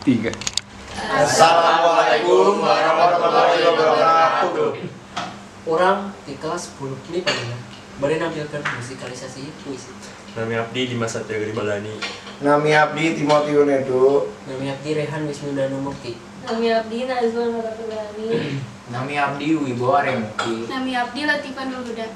3. Assalamualaikum warahmatullahi wabarakatuh. Orang di kelas 10 ini pada menampilkan musikalisasi puisi. Nami Abdi Dimas Satya Balani. Nami Abdi Timothy Unedo. Nami Abdi Rehan Wisnudana Mukti. Nami Abdi Nazwan Maratulani. Nami Abdi Wibowo Aremukti. Nami Abdi Latifah Nurhuda.